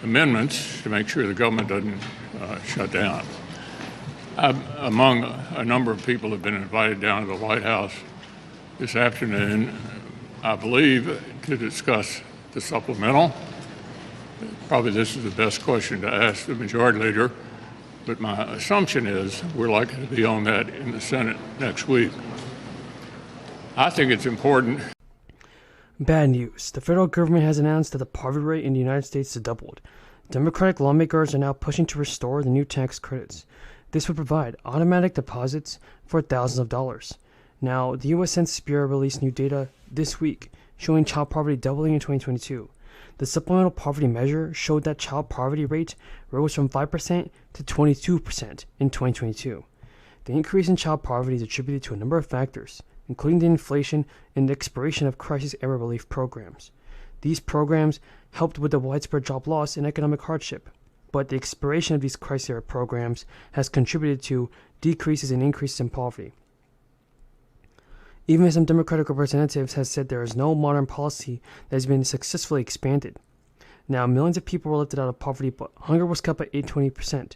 amendments to make sure the government doesn't shut down. Among a number of people have been invited down to the White House this afternoon, I believe, to discuss the supplemental. Probably this is the best question to ask the Majority Leader, but my assumption is we're likely to be on that in the Senate next week. I think it's important. Bad news. The federal government has announced that the poverty rate in the United States has doubled. Democratic lawmakers are now pushing to restore the new tax credits. This would provide automatic deposits for thousands of dollars. Now, the U.S. Census Bureau released new data this week showing child poverty doubling in 2022. The supplemental poverty measure showed that child poverty rate rose from 5% to 22% in 2022. The increase in child poverty is attributed to a number of factors, including the inflation and the expiration of crisis-era relief programs. These programs helped with the widespread job loss and economic hardship, but the expiration of these crisis-era programs has contributed to decreases and increases in poverty. Even some Democratic representatives have said there is no modern policy that has been successfully expanded. Now, millions of people were lifted out of poverty, but hunger was cut by 20%.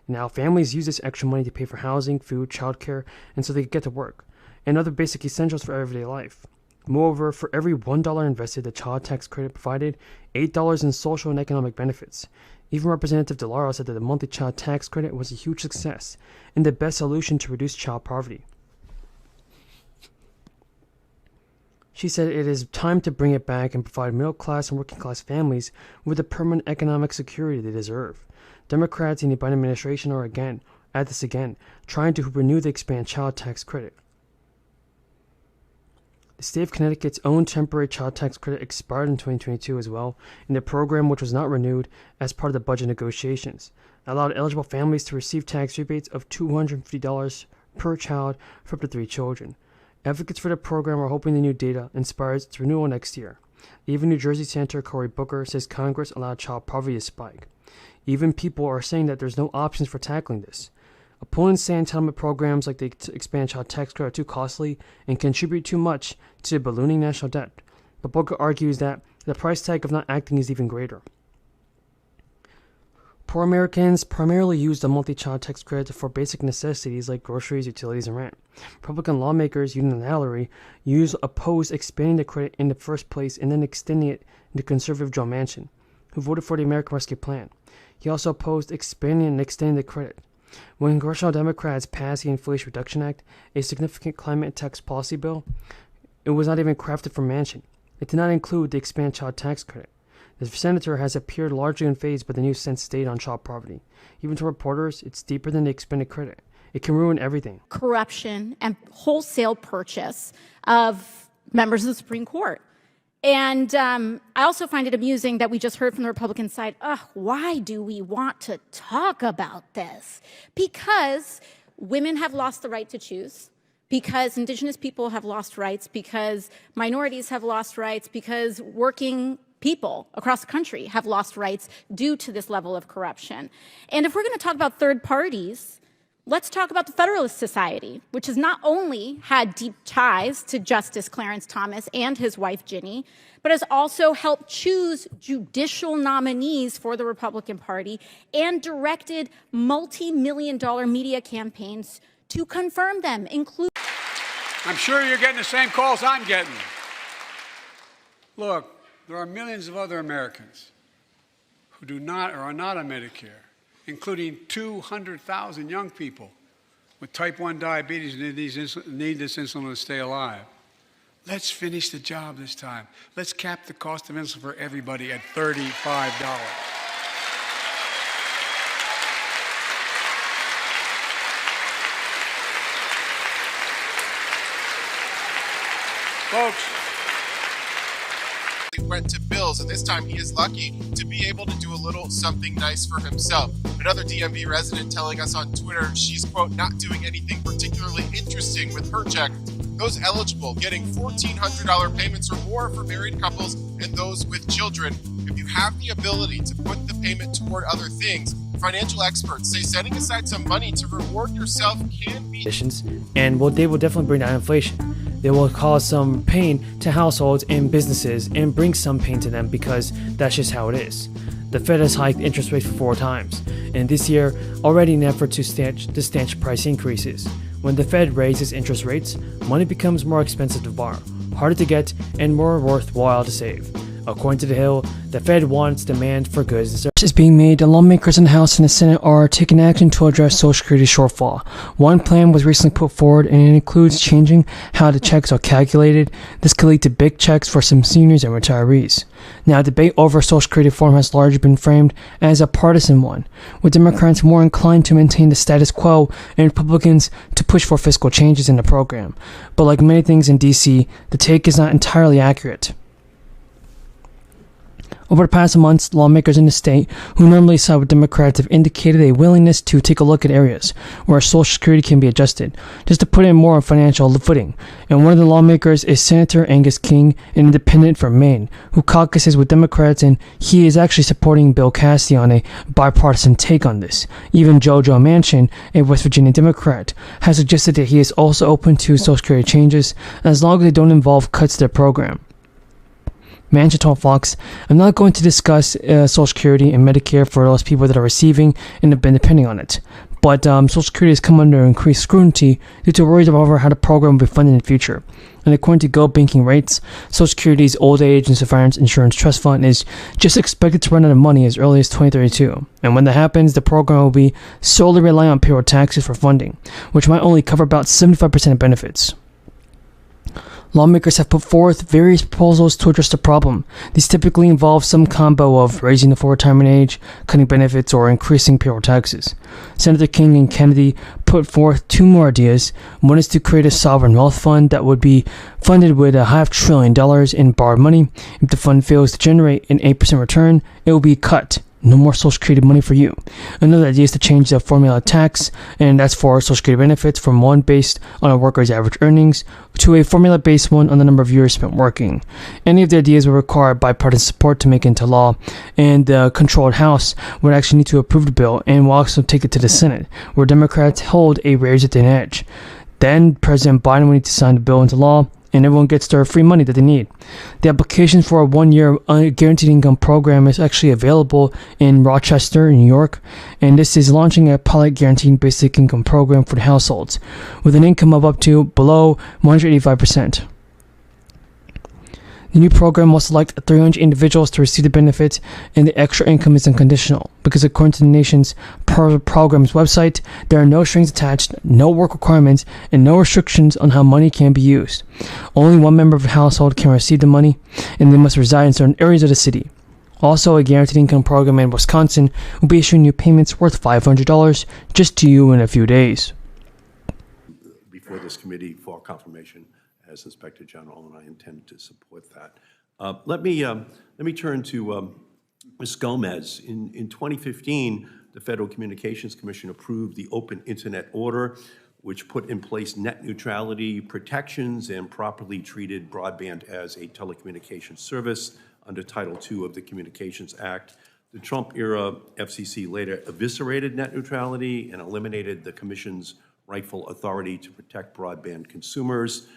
Now, families use this extra money to pay for housing, food, childcare, and so they can get to work, and other basic essentials for everyday life. Moreover, for every $1 invested, the child tax credit provided $8 in social and economic benefits. Even Representative DeLauro said that the monthly child tax credit was a huge success and the best solution to reduce child poverty. She said it is time to bring it back and provide middle-class and working-class families with the permanent economic security they deserve. Democrats in the Biden administration are at this again, trying to renew the expanded child tax credit. The state of Connecticut's own temporary child tax credit expired in 2022 as well, and the program, which was not renewed as part of the budget negotiations, allowed eligible families to receive tax rebates of $250 per child for up to 3 children. Advocates for the program are hoping the new data inspires its renewal next year. Even New Jersey Senator Cory Booker says Congress allowed child poverty to spike. Even people are saying that there's no options for tackling this. Opponents say entitlement programs like the expanded child tax credit are too costly and contribute too much to the ballooning national debt. But Booker argues that the price tag of not acting is even greater. Poor Americans primarily use the monthly child tax credit for basic necessities like groceries, utilities, and rent. Republican lawmakers unilaterally opposed expanding the credit in the first place and then extending it to conservative Joe Manchin, who voted for the American Rescue Plan. He also opposed expanding and extending the credit. When congressional Democrats passed the Inflation Reduction Act, a significant climate tax policy bill, it was not even crafted for Manchin. It did not include the expanded child tax credit. The senator has appeared largely unfazed by the new census data on child poverty. Even to reporters, it's deeper than the expanded credit. It can ruin everything. Corruption and wholesale purchase of members of the Supreme Court. And I also find it amusing that we just heard from the Republican side, why do we want to talk about this? Because women have lost the right to choose, because Indigenous people have lost rights, because minorities have lost rights, because working people across the country have lost rights due to this level of corruption. And if we're going to talk about third parties, let's talk about the Federalist Society, which has not only had deep ties to Justice Clarence Thomas and his wife Ginny, but has also helped choose judicial nominees for the Republican Party and directed multi-million-dollar media campaigns to confirm them, including... I'm sure you're getting the same calls I'm getting. Look, there are millions of other Americans who do not or are not on Medicare, including 200,000 young people with type 1 diabetes and need this insulin to stay alive. Let's finish the job this time. Let's cap the cost of insulin for everybody at $35. Folks, went to bills, and this time he is lucky to be able to do a little something nice for himself. Another DMV resident telling us on Twitter she's, quote, not doing anything particularly interesting with her check. Those eligible getting $1,400 payments or more for married couples and those with children. If you have the ability to put the payment toward other things, financial experts say setting aside some money to reward yourself can be... And they will definitely bring down inflation. They will cause some pain to households and businesses and bring some pain to them because that's just how it is. The Fed has hiked interest rates 4 times, and this year already in an effort to stanch price increases. When the Fed raises interest rates, money becomes more expensive to borrow, harder to get, and more worthwhile to save. According to The Hill, the Fed wants demand for goods and services is being made. The lawmakers in the House and the Senate are taking action to address Social Security shortfall. One plan was recently put forward, and it includes changing how the checks are calculated. This could lead to big checks for some seniors and retirees. Now, debate over Social Security reform has largely been framed as a partisan one, with Democrats more inclined to maintain the status quo and Republicans to push for fiscal changes in the program. But like many things in D.C., the take is not entirely accurate. Over the past months, lawmakers in the state who normally side with Democrats have indicated a willingness to take a look at areas where Social Security can be adjusted, just to put it more on financial footing. And one of the lawmakers is Senator Angus King, an independent from Maine, who caucuses with Democrats, and he is actually supporting Bill Cassidy on a bipartisan take on this. Even Joe Manchin, a West Virginia Democrat, has suggested that he is also open to Social Security changes as long as they don't involve cuts to the program. Manchin told Fox, "I'm not going to discuss Social Security and Medicare for those people that are receiving and have been depending on it. But Social Security has come under increased scrutiny due to worries over how the program will be funded in the future. And according to Go Banking Rates, Social Security's Old Age and Survivors Insurance Trust Fund is just expected to run out of money as early as 2032. And when that happens, the program will be solely reliant on payroll taxes for funding, which might only cover about 75% of benefits." Lawmakers have put forth various proposals to address the problem. These typically involve some combo of raising the full retirement age, cutting benefits, or increasing payroll taxes. Senator King and Kennedy put forth 2 more ideas. One is to create a sovereign wealth fund that would be funded with $500 billion in borrowed money. If the fund fails to generate an 8% return, it will be cut. No more Social Security money for you. Another idea is to change the formula tax, and that's for Social Security benefits, from one based on a worker's average earnings to a formula-based one on the number of years spent working. Any of the ideas will require bipartisan support to make it into law, and the controlled House would actually need to approve the bill and will also take it to the Senate, where Democrats hold a razor-thin edge. Then President Biden will need to sign the bill into law, and everyone gets their free money that they need. The application for a 1-year guaranteed income program is actually available in Rochester, New York, and this is launching a pilot guaranteed basic income program for the households with an income of up to below 185%. The new program will select 300 individuals to receive the benefits, and the extra income is unconditional because according to the nation's program's website, there are no strings attached, no work requirements, and no restrictions on how money can be used. Only one member of the household can receive the money, and they must reside in certain areas of the city. Also, a guaranteed income program in Wisconsin will be issuing you payments worth $500 just to you in a few days. Before this committee for confirmation as Inspector General, and I intend to support that. Let me turn to Ms. Gomez. In 2015, the Federal Communications Commission approved the Open Internet Order, which put in place net neutrality protections and properly treated broadband as a telecommunications service under Title II of the Communications Act. The Trump-era FCC later eviscerated net neutrality and eliminated the Commission's rightful authority to protect broadband consumers.